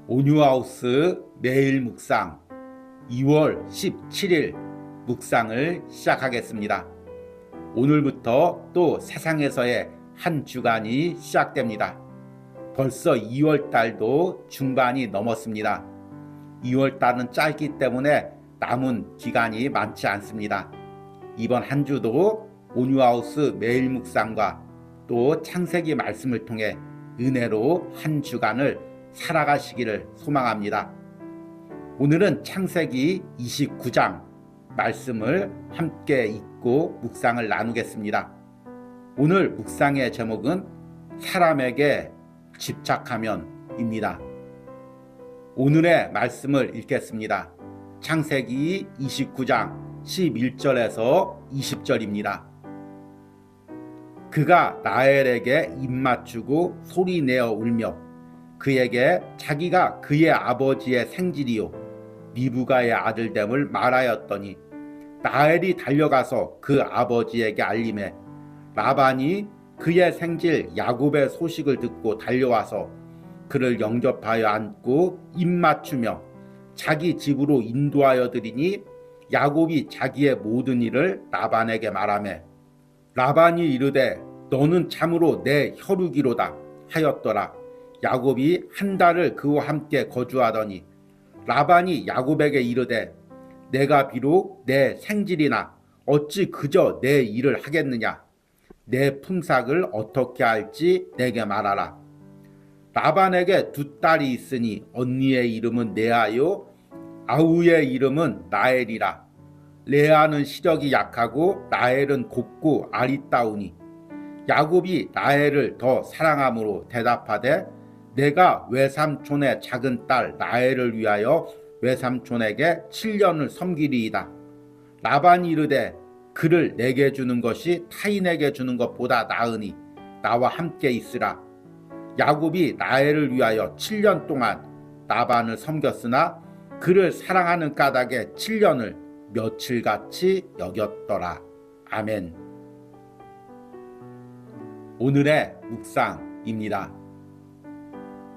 온유하우스 매일 묵상 2월 17일 묵상을 시작하겠습니다. 오늘부터 또 세상에서의 한 주간이 시작됩니다. 벌써 2월 달도 중반이 넘었습니다. 2월 달은 짧기 때문에 남은 기간이 많지 않습니다. 이번 한 주도 온유하우스 매일 묵상과 또 창세기 말씀을 통해 은혜로 한 주간을 살아가시기를 소망합니다. 오늘은 창세기 29장 말씀을 함께 읽고 묵상을 나누겠습니다. 오늘 묵상의 제목은 사람에게 집착하면입니다. 오늘의 말씀을 읽겠습니다. 창세기 29장 11절에서 20절입니다. 그가 라헬에게 입맞추고 소리내어 울며 그에게 자기가 그의 아버지의 생질이요 리브가의 아들됨을 말하였더니 라헬이 달려가서 그 아버지에게 알림해 라반이 그의 생질 야곱의 소식을 듣고 달려와서 그를 영접하여 안고 입맞추며 자기 집으로 인도하여 드리니 야곱이 자기의 모든 일을 라반에게 말하매 라반이 이르되 너는 참으로 내 혈육이로다 하였더라. 야곱이 한 달을 그와 함께 거주하더니 라반이 야곱에게 이르되 내가 비록 내 생질이나 어찌 그저 내 일을 하겠느냐. 내 품삯을 어떻게 할지 내게 말하라. 라반에게 두 딸이 있으니 언니의 이름은 레아요 아우의 이름은 라헬이라. 레아는 시력이 약하고 라헬은 곱고 아리따우니 야곱이 라헬을 더 사랑함으로 대답하되 내가 외삼촌의 작은 딸 라헬을 위하여 외삼촌에게 7년을 섬기리이다. 라반이 이르되 그를 내게 주는 것이 타인에게 주는 것보다 나으니 나와 함께 있으라. 야곱이 라헬을 위하여 7년 동안 라반을 섬겼으나 그를 사랑하는 까닭에 7년을 며칠같이 여겼더라. 아멘. 오늘의 묵상입니다.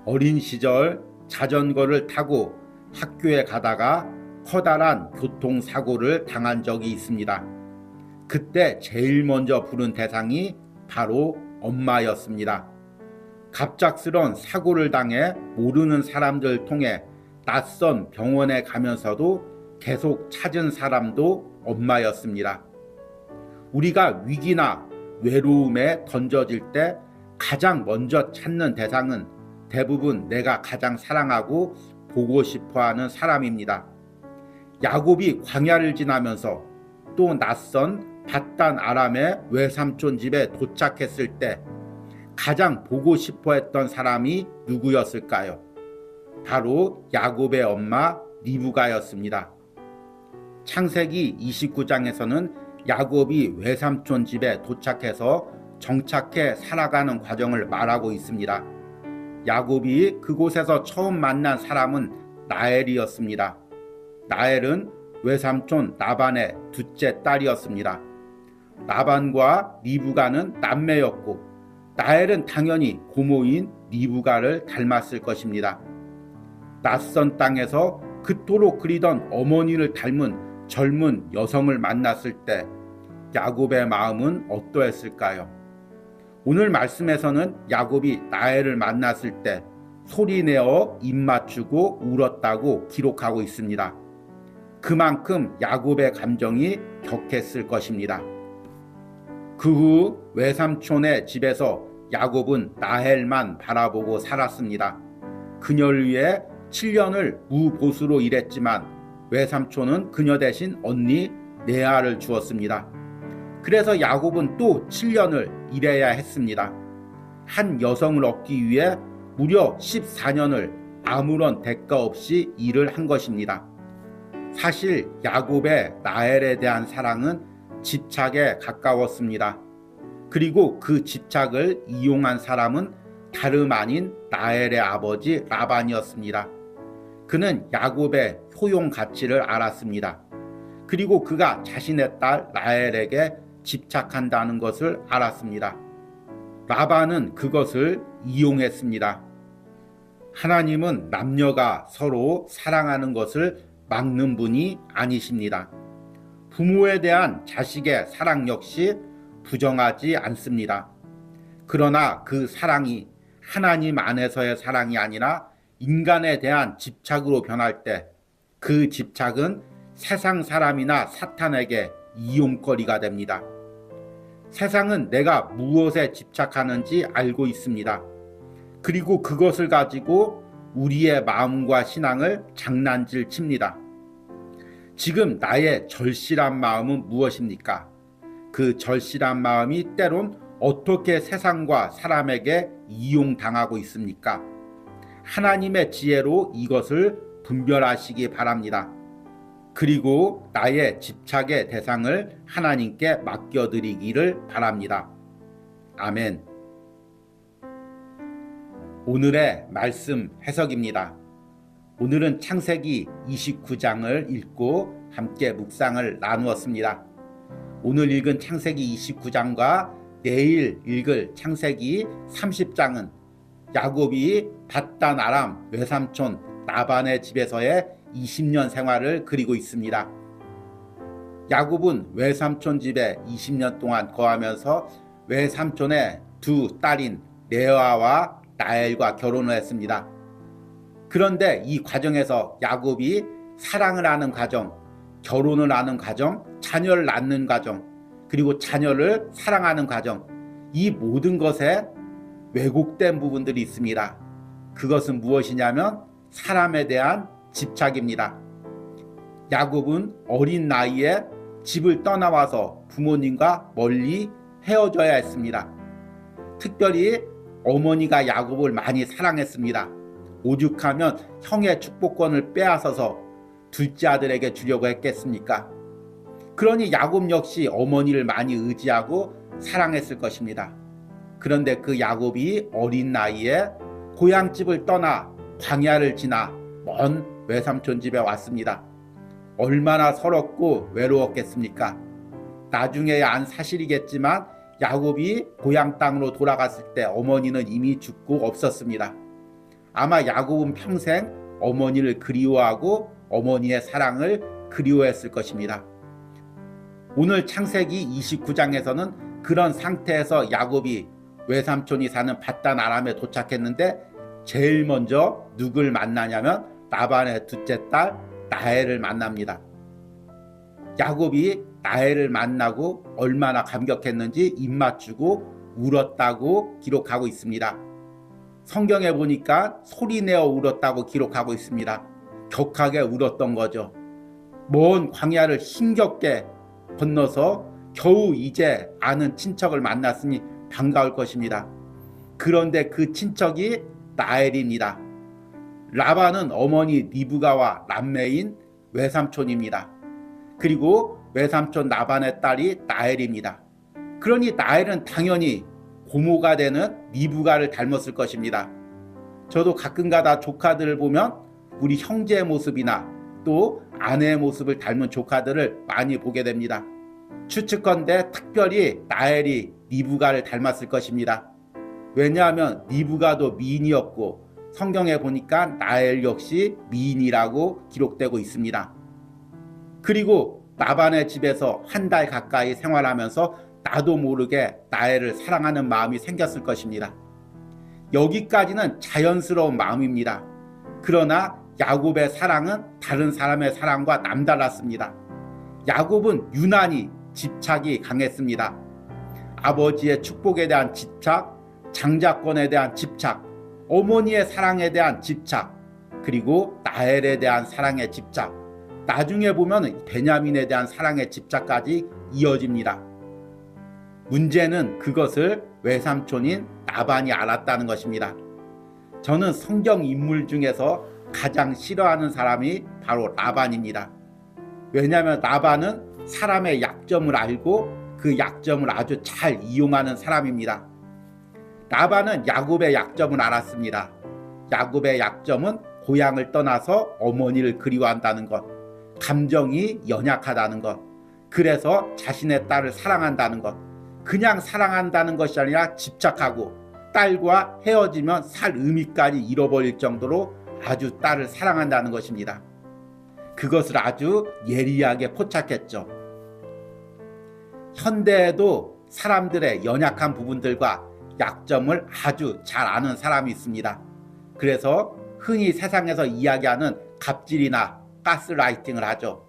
어린 시절 자전거를 타고 학교에 가다가 커다란 교통사고를 당한 적이 있습니다. 그때 제일 먼저 부른 대상이 바로 엄마였습니다. 갑작스런 사고를 당해 모르는 사람들 통해 낯선 병원에 가면서도 계속 찾은 사람도 엄마였습니다. 우리가 위기나 외로움에 던져질 때 가장 먼저 찾는 대상은 대부분 내가 가장 사랑하고 보고 싶어하는 사람입니다. 야곱이 광야를 지나면서 또 낯선 밧단 아람의 외삼촌 집에 도착했을 때 가장 보고 싶어했던 사람이 누구였을까요? 바로 야곱의 엄마 리브가였습니다. 창세기 29장에서는 야곱이 외삼촌 집에 도착해서 정착해 살아가는 과정을 말하고 있습니다. 야곱이 그곳에서 처음 만난 사람은 라헬이었습니다. 라헬은 외삼촌 라반의 둘째 딸이었습니다. 라반과 리브가는 남매였고 라헬은 당연히 고모인 리브가를 닮았을 것입니다. 낯선 땅에서 그토록 그리던 어머니를 닮은 젊은 여성을 만났을 때 야곱의 마음은 어떠했을까요? 오늘 말씀에서는 야곱이 라헬을 만났을 때 소리내어 입맞추고 울었다고 기록하고 있습니다. 그만큼 야곱의 감정이 격했을 것입니다. 그 후 외삼촌의 집에서 야곱은 라헬만 바라보고 살았습니다. 그녀를 위해 7년을 무보수로 일했지만 외삼촌은 그녀 대신 언니 레아를 주었습니다. 그래서 야곱은 또 7년을 일해야 했습니다. 한 여성을 얻기 위해 무려 14년을 아무런 대가 없이 일을 한 것입니다. 사실 야곱의 라헬에 대한 사랑은 집착에 가까웠습니다. 그리고 그 집착을 이용한 사람은 다름 아닌 라헬의 아버지 라반이었습니다. 그는 야곱의 효용 가치를 알았습니다. 그리고 그가 자신의 딸 라헬에게 집착한다는 것을 알았습니다. 라반은 그것을 이용했습니다. 하나님은 남녀가 서로 사랑하는 것을 막는 분이 아니십니다. 부모에 대한 자식의 사랑 역시 부정하지 않습니다. 그러나 그 사랑이 하나님 안에서의 사랑이 아니라 인간에 대한 집착으로 변할 때 그 집착은 세상 사람이나 사탄에게 이용거리가 됩니다. 세상은 내가 무엇에 집착하는지 알고 있습니다. 그리고 그것을 가지고 우리의 마음과 신앙을 장난질 칩니다. 지금 나의 절실한 마음은 무엇입니까? 그 절실한 마음이 때론 어떻게 세상과 사람에게 이용당하고 있습니까? 하나님의 지혜로 이것을 분별하시기 바랍니다. 그리고 나의 집착의 대상을 하나님께 맡겨드리기를 바랍니다. 아멘. 오늘의 말씀 해석입니다. 오늘은 창세기 29장을 읽고 함께 묵상을 나누었습니다. 오늘 읽은 창세기 29장과 내일 읽을 창세기 30장은 야곱이 밧단 아람 외삼촌 라반의 집에서의 20년 생활을 그리고 있습니다. 야곱은 외삼촌 집에 20년 동안 거하면서 외삼촌의 두 딸인 레아와 라헬과 결혼을 했습니다. 그런데 이 과정에서 야곱이 사랑을 하는 과정, 결혼을 하는 과정, 자녀를 낳는 과정, 그리고 자녀를 사랑하는 과정, 이 모든 것에 왜곡된 부분들이 있습니다. 그것은 무엇이냐면 사람에 대한 집착입니다. 야곱은 어린 나이에 집을 떠나와서 부모님과 멀리 헤어져야 했습니다. 특별히 어머니가 야곱을 많이 사랑했습니다. 오죽하면 형의 축복권을 빼앗아서 둘째 아들에게 주려고 했겠습니까? 그러니 야곱 역시 어머니를 많이 의지하고 사랑했을 것입니다. 그런데 그 야곱이 어린 나이에 고향집을 떠나 광야를 지나 먼 외삼촌 집에 왔습니다. 얼마나 서럽고 외로웠겠습니까? 나중에야 안 사실이겠지만 야곱이 고향 땅으로 돌아갔을 때 어머니는 이미 죽고 없었습니다. 아마 야곱은 평생 어머니를 그리워하고 어머니의 사랑을 그리워했을 것입니다. 오늘 창세기 29장에서는 그런 상태에서 야곱이 외삼촌이 사는 밧단 아람에 도착했는데 제일 먼저 누굴 만나냐면 라반의 둘째 딸 라헬을 만납니다. 야곱이 라헬을 만나고 얼마나 감격했는지 입 맞추고 울었다고 기록하고 있습니다. 성경에 보니까 소리내어 울었다고 기록하고 있습니다. 격하게 울었던 거죠. 먼 광야를 힘겹게 건너서 겨우 이제 아는 친척을 만났으니 반가울 것입니다. 그런데 그 친척이 라헬입니다. 라반은 어머니 리브가와 남매인 외삼촌입니다. 그리고 외삼촌 라반의 딸이 라헬입니다. 그러니 라헬은 당연히 고모가 되는 리브가를 닮았을 것입니다. 저도 가끔가다 조카들을 보면 우리 형제의 모습이나 또 아내의 모습을 닮은 조카들을 많이 보게 됩니다. 추측컨대 특별히 라헬이 리브가를 닮았을 것입니다. 왜냐하면 리브가도 미인이었고 성경에 보니까 라헬 역시 미인이라고 기록되고 있습니다. 그리고 라반의 집에서 한 달 가까이 생활하면서 나도 모르게 라헬을 사랑하는 마음이 생겼을 것입니다. 여기까지는 자연스러운 마음입니다. 그러나 야곱의 사랑은 다른 사람의 사랑과 남달랐습니다. 야곱은 유난히 집착이 강했습니다. 아버지의 축복에 대한 집착, 장자권에 대한 집착, 어머니의 사랑에 대한 집착, 그리고 라헬에 대한 사랑의 집착, 나중에 보면 베냐민에 대한 사랑의 집착까지 이어집니다. 문제는 그것을 외삼촌인 라반이 알았다는 것입니다. 저는 성경 인물 중에서 가장 싫어하는 사람이 바로 라반입니다. 왜냐하면 라반은 사람의 약점을 알고 그 약점을 아주 잘 이용하는 사람입니다. 라반은 야곱의 약점을 알았습니다. 야곱의 약점은 고향을 떠나서 어머니를 그리워한다는 것, 감정이 연약하다는 것, 그래서 자신의 딸을 사랑한다는 것, 그냥 사랑한다는 것이 아니라 집착하고 딸과 헤어지면 살 의미까지 잃어버릴 정도로 아주 딸을 사랑한다는 것입니다. 그것을 아주 예리하게 포착했죠. 현대에도 사람들의 연약한 부분들과 약점을 아주 잘 아는 사람이 있습니다. 그래서 흔히 세상에서 이야기하는 갑질이나 가스라이팅을 하죠.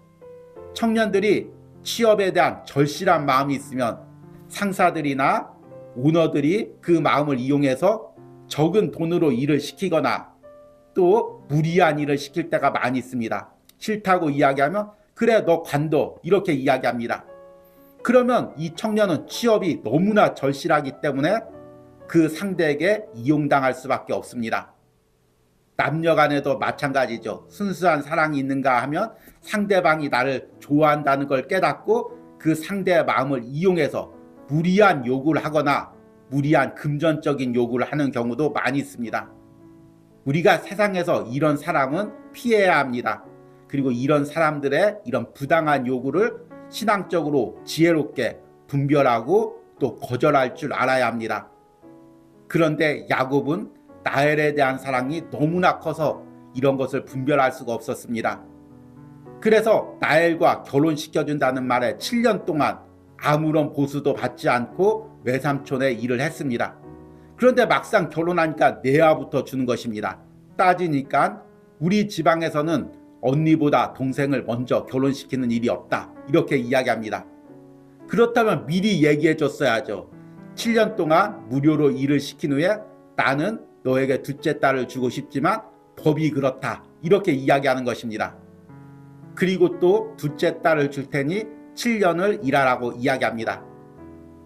청년들이 취업에 대한 절실한 마음이 있으면 상사들이나 오너들이 그 마음을 이용해서 적은 돈으로 일을 시키거나 또 무리한 일을 시킬 때가 많이 있습니다. 싫다고 이야기하면 그래 너 관둬 이렇게 이야기합니다. 그러면 이 청년은 취업이 너무나 절실하기 때문에 그 상대에게 이용당할 수밖에 없습니다. 남녀 간에도 마찬가지죠. 순수한 사랑이 있는가 하면 상대방이 나를 좋아한다는 걸 깨닫고 그 상대의 마음을 이용해서 무리한 요구를 하거나 무리한 금전적인 요구를 하는 경우도 많이 있습니다. 우리가 세상에서 이런 사람은 피해야 합니다. 그리고 이런 사람들의 이런 부당한 요구를 신앙적으로 지혜롭게 분별하고 또 거절할 줄 알아야 합니다. 그런데 야곱은 라헬에 대한 사랑이 너무나 커서 이런 것을 분별할 수가 없었습니다. 그래서 라헬과 결혼시켜준다는 말에 7년 동안 아무런 보수도 받지 않고 외삼촌의 일을 했습니다. 그런데 막상 결혼하니까 내화부터 주는 것입니다. 따지니까 우리 지방에서는 언니보다 동생을 먼저 결혼시키는 일이 없다 이렇게 이야기합니다. 그렇다면 미리 얘기해 줬어야죠. 7년 동안 무료로 일을 시킨 후에 나는 너에게 둘째 딸을 주고 싶지만 법이 그렇다 이렇게 이야기하는 것입니다. 그리고 또 둘째 딸을 줄 테니 7년을 일하라고 이야기합니다.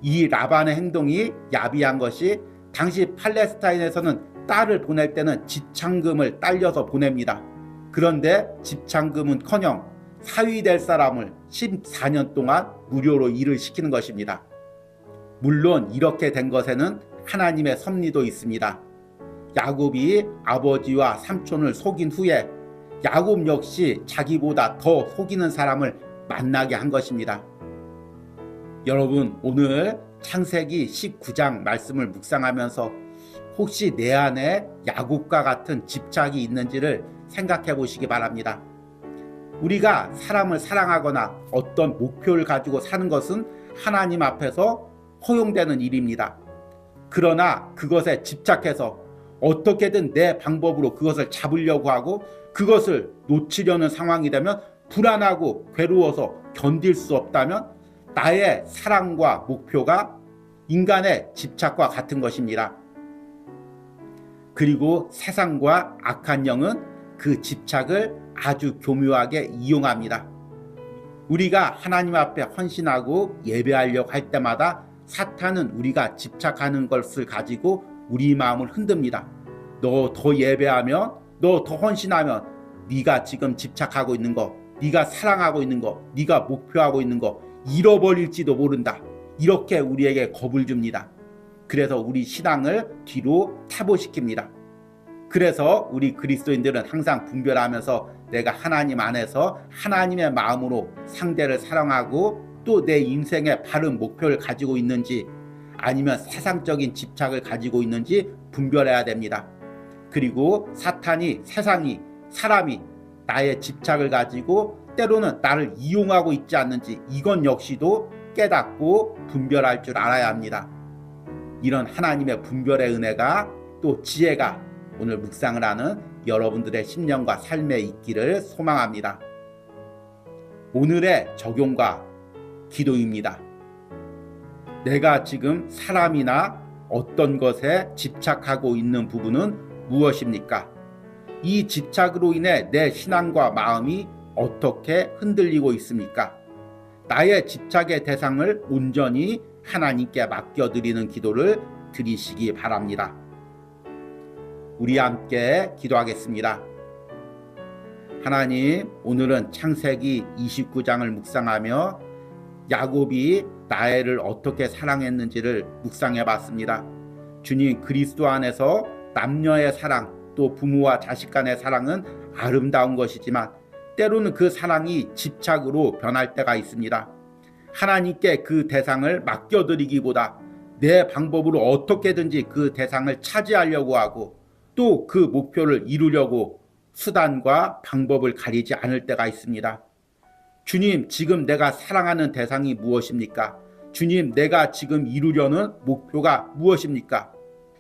이 라반의 행동이 야비한 것이 당시 팔레스타인에서는 딸을 보낼 때는 집창금을 딸려서 보냅니다. 그런데 집창금은커녕 사위 될 사람을 14년 동안 무료로 일을 시키는 것입니다. 물론 이렇게 된 것에는 하나님의 섭리도 있습니다. 야곱이 아버지와 삼촌을 속인 후에 야곱 역시 자기보다 더 속이는 사람을 만나게 한 것입니다. 여러분, 오늘 창세기 19장 말씀을 묵상하면서 혹시 내 안에 야곱과 같은 집착이 있는지를 생각해 보시기 바랍니다. 우리가 사람을 사랑하거나 어떤 목표를 가지고 사는 것은 하나님 앞에서 허용되는 일입니다. 그러나 그것에 집착해서 어떻게든 내 방법으로 그것을 잡으려고 하고 그것을 놓치려는 상황이 되면 불안하고 괴로워서 견딜 수 없다면 나의 사랑과 목표가 인간의 집착과 같은 것입니다. 그리고 세상과 악한 영은 그 집착을 아주 교묘하게 이용합니다. 우리가 하나님 앞에 헌신하고 예배하려고 할 때마다 사탄은 우리가 집착하는 것을 가지고 우리 마음을 흔듭니다. 너 더 예배하면, 너 더 헌신하면 네가 지금 집착하고 있는 거, 네가 사랑하고 있는 거, 네가 목표하고 있는 거 잃어버릴지도 모른다. 이렇게 우리에게 겁을 줍니다. 그래서 우리 신앙을 뒤로 퇴보시킵니다. 그래서 우리 그리스도인들은 항상 분별하면서 내가 하나님 안에서 하나님의 마음으로 상대를 사랑하고 또 내 인생의 바른 목표를 가지고 있는지 아니면 세상적인 집착을 가지고 있는지 분별해야 됩니다. 그리고 사탄이, 세상이, 사람이 나의 집착을 가지고 때로는 나를 이용하고 있지 않는지 이건 역시도 깨닫고 분별할 줄 알아야 합니다. 이런 하나님의 분별의 은혜가 또 지혜가 오늘 묵상을 하는 여러분들의 심령과 삶에 있기를 소망합니다. 오늘의 적용과 기도입니다. 내가 지금 사람이나 어떤 것에 집착하고 있는 부분은 무엇입니까? 이 집착으로 인해 내 신앙과 마음이 어떻게 흔들리고 있습니까? 나의 집착의 대상을 온전히 하나님께 맡겨드리는 기도를 드리시기 바랍니다. 우리 함께 기도하겠습니다. 하나님, 오늘은 창세기 29장을 묵상하며 야곱이 라헬을 어떻게 사랑했는지를 묵상해 봤습니다. 주님, 그리스도 안에서 남녀의 사랑, 또 부모와 자식 간의 사랑은 아름다운 것이지만 때로는 그 사랑이 집착으로 변할 때가 있습니다. 하나님께 그 대상을 맡겨드리기보다 내 방법으로 어떻게든지 그 대상을 차지하려고 하고 또 그 목표를 이루려고 수단과 방법을 가리지 않을 때가 있습니다. 주님, 지금 내가 사랑하는 대상이 무엇입니까? 주님, 내가 지금 이루려는 목표가 무엇입니까?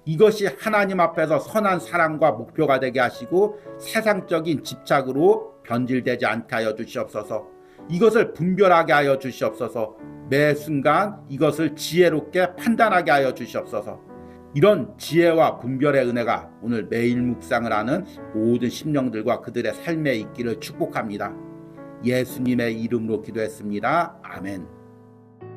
이것이 하나님 앞에서 선한 사랑과 목표가 되게 하시고 세상적인 집착으로 변질되지 않게 하여 주시옵소서. 이것을 분별하게 하여 주시옵소서. 매 순간 이것을 지혜롭게 판단하게 하여 주시옵소서. 이런 지혜와 분별의 은혜가 오늘 매일 묵상을 하는 모든 심령들과 그들의 삶에 있기를 축복합니다. 예수님의 이름으로 기도했습니다. 아멘.